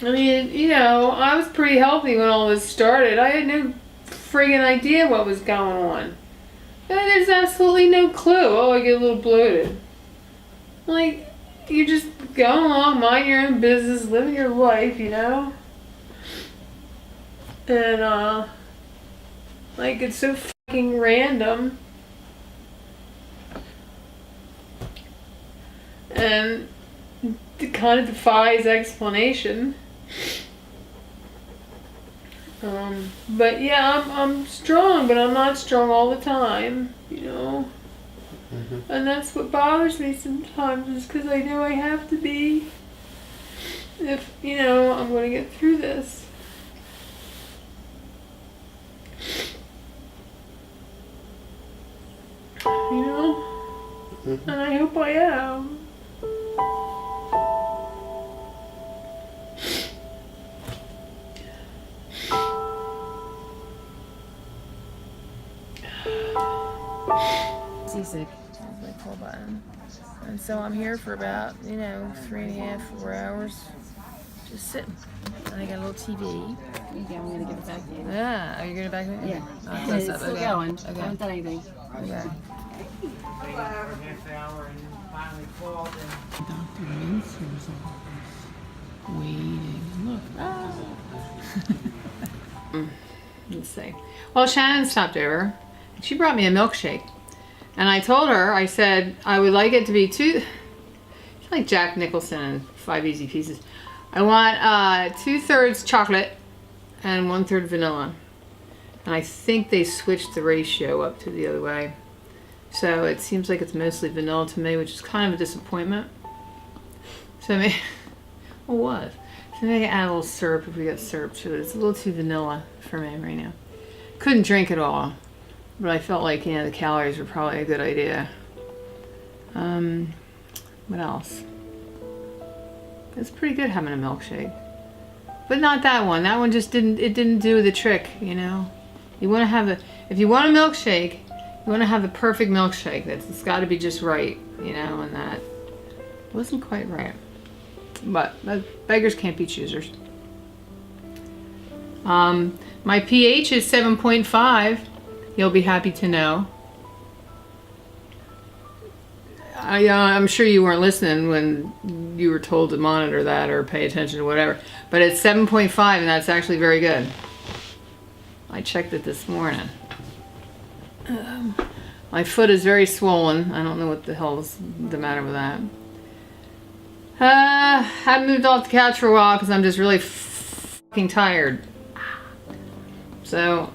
I mean, you know, I was pretty healthy when all this started. I had no friggin' idea what was going on. There's absolutely no clue. Oh, I get a little bloated. Like, you're just going along, mind your own business, living your life, you know? And, like, it's so fucking random. And it kind of defies explanation. But yeah, I'm strong, but I'm not strong all the time, you know? Mm-hmm. And that's what bothers me sometimes, is because I know I have to be if, you know, I'm going to get through this. You know? Mm-hmm. And I hope I am. Seasick is my pull button. And so I'm here for about, you know, 3.5, 4 hours. Just sitting. And I got a little TV. Okay, I'm gonna give it back to you. Ah, are you gonna back me? Yeah. Oh, It's up. still Okay. going. Okay. I haven't done anything. Okay. Half hour and then finally called and Dr. Mincer's office. Waiting. Look. Ah. Let's see. Well, Shannon stopped over. She brought me a milkshake. And I told her, I said, I would like it to be it's like Jack Nicholson and 5 Easy Pieces. I want 2/3 chocolate and 1/3 vanilla. And I think they switched the ratio up to the other way. So it seems like it's mostly vanilla to me, which is kind of a disappointment. So maybe, what was? So maybe I can add a little syrup if we got syrup to it. It's a little too vanilla for me right now. Couldn't drink it all, but I felt like, you know, the calories were probably a good idea. What else? It's pretty good having a milkshake. But not that one. That one just didn't do the trick, you know? You want to have if you want a milkshake, you want to have the perfect milkshake. It's got to be just right, you know, and that wasn't quite right. But beggars can't be choosers. My pH is 7.5. You'll be happy to know. I'm sure you weren't listening when you were told to monitor that or pay attention to whatever. But it's 7.5, and that's actually very good. I checked it this morning. My foot is very swollen. I don't know what the hell is the matter with that. I haven't moved off the couch for a while because I'm just really fucking tired. So,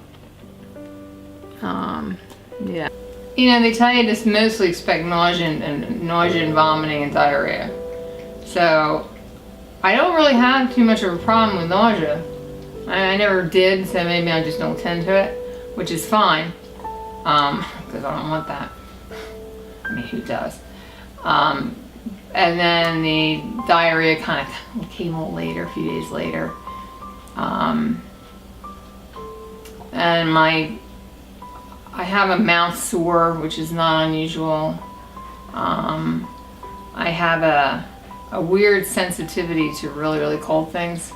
yeah. You know, they tell you to mostly expect nausea and vomiting and diarrhea. So, I don't really have too much of a problem with nausea. I never did, so maybe I just don't tend to it, which is fine, because I don't want that. I mean, who does? And then the diarrhea kind of came a little later, a few days later. And I have a mouth sore, which is not unusual. I have a weird sensitivity to really, really cold things,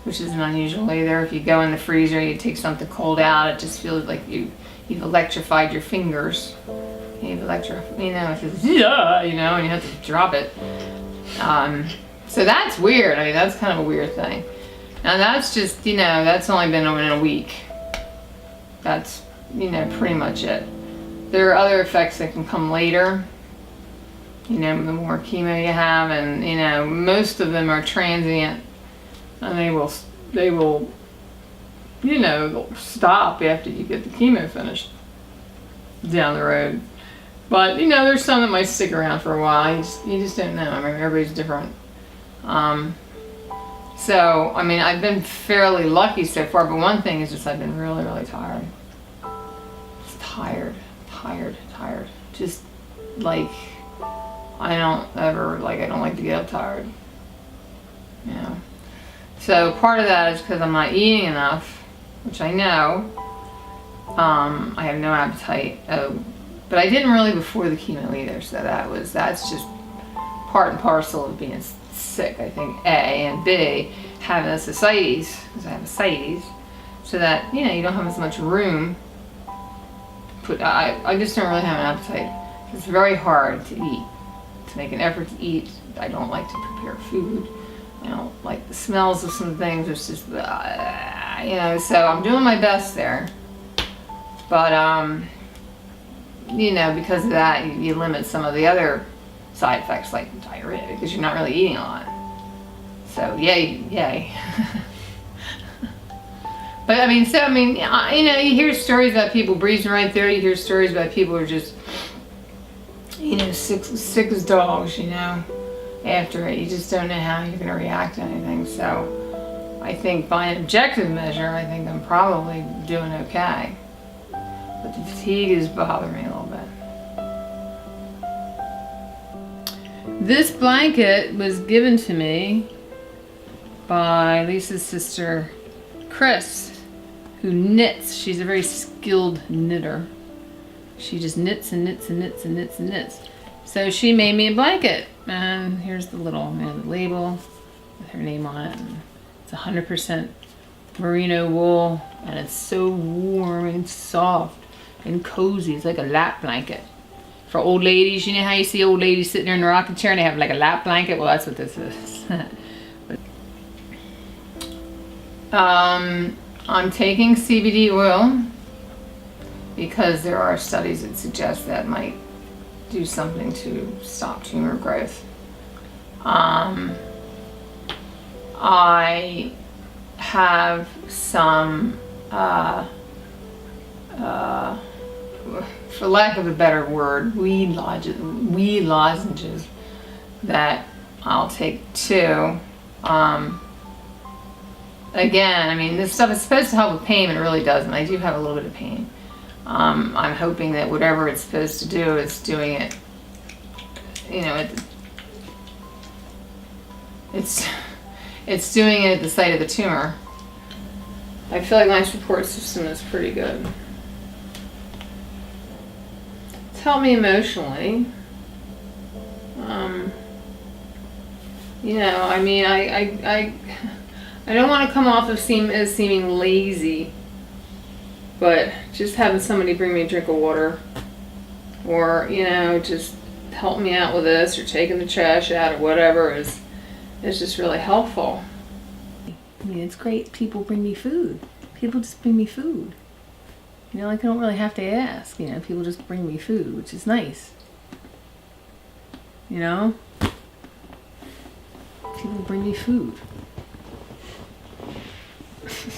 which isn't unusual either. If you go in the freezer, you take something cold out, it just feels like you've electrified your fingers. You've it says, yeah, you know, and you have to drop it. So that's weird. I mean, that's kind of a weird thing. Now that's just, you know, that's only been in a week. That's, you know, pretty much it. There are other effects that can come later. You know, the more chemo you have, and, you know, most of them are transient. And they will, you know, they'll stop after you get the chemo finished down the road. But, you know, there's some that might stick around for a while. You just don't know. I mean, everybody's different. So, I mean, I've been fairly lucky so far, but one thing is just I've been really, really tired. Just tired. Just, like, I don't like to get up tired. You know. So part of that is because I'm not eating enough, which I know. I have no appetite. But I didn't really before the chemo either, so that's just part and parcel of being sick, I think, A, and B, having this ascites, because I have ascites, so that, you know, you don't have as much room to put, I just don't really have an appetite. It's very hard to eat, to make an effort to eat. I don't like to prepare food. I don't like the smells of some things. It's just, you know, so I'm doing my best there. But, you know, because of that, you limit some of the other side effects like diarrhea, because you're not really eating a lot. So, yay. But, I mean, you know, you hear stories about people breathing right there. You hear stories about people who are just, you know, sick as dogs, you know, after it. You just don't know how you're going to react to anything. So, I think by an objective measure, I think I'm probably doing okay. But the fatigue is bothering me a little bit. This blanket was given to me by Lisa's sister, Chris, who knits. She's a very skilled knitter. She just knits and knits and knits and knits and knits. So she made me a blanket. And here's the little label with her name on it. And it's 100% merino wool. And it's so warm and soft and cozy. It's like a lap blanket. For old ladies, you know how you see old ladies sitting there in the rocking chair and they have like a lap blanket? Well, that's what this is. I'm taking CBD oil because there are studies that suggest that might do something to stop tumor growth. I have some, for lack of a better word, weed lozenges that I'll take too. Again, I mean, this stuff is supposed to help with pain, but it really doesn't. I do have a little bit of pain. I'm hoping that whatever it's supposed to do is doing it, you know, it's doing it at the site of the tumor. I feel like my support system is pretty good. It's helped me emotionally. You know, I mean, I don't want to come off of seeming lazy, but just having somebody bring me a drink of water, or, you know, just help me out with this, or taking the trash out, or whatever, is just really helpful. I mean, it's great. People bring me food. People just bring me food. You know, like I don't really have to ask. You know, people just bring me food, which is nice. You know? People bring me food.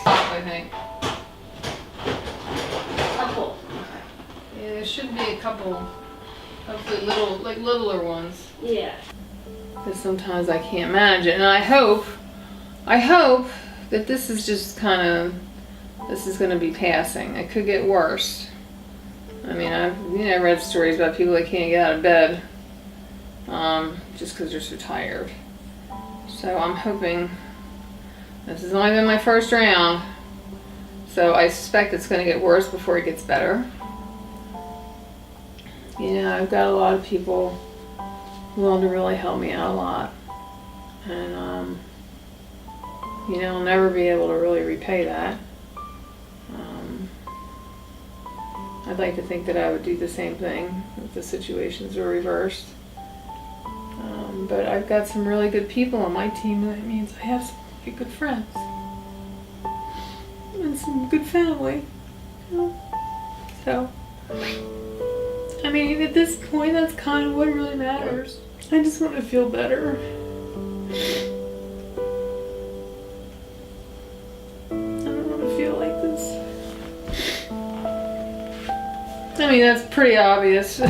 I think. Couple. Yeah, there should be a couple of the littler ones. Yeah. Because sometimes I can't manage it, and I hope that this is just this is going to be passing. It could get worse. I mean, I've read stories about people that can't get out of bed just because they're so tired. So I'm hoping. This has only been my first round, so I suspect it's going to get worse before it gets better. You know, I've got a lot of people willing to really help me out a lot, and you know, I'll never be able to really repay that. I'd like to think that I would do the same thing if the situations were reversed. But I've got some really good people on my team, and that means I have some good friends and some good family. You know? So, I mean, at this point, that's kind of what really matters. I just want to feel better. I don't want to feel like this. I mean, that's pretty obvious.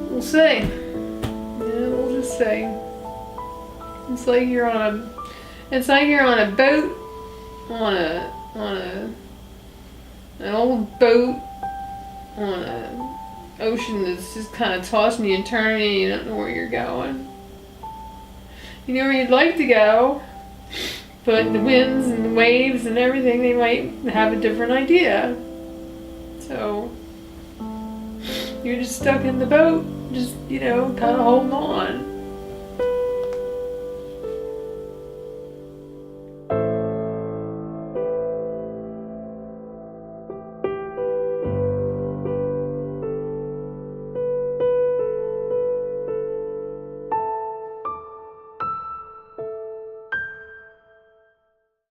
We'll see. Yeah, we'll just see. It's like you're on a boat, an old boat on an ocean that's just kind of tossing you and turning you. You don't know where you're going. You know where you'd like to go, But the winds and the waves and everything, they might have a different idea. So you're just stuck in the boat, just, kind of holding on.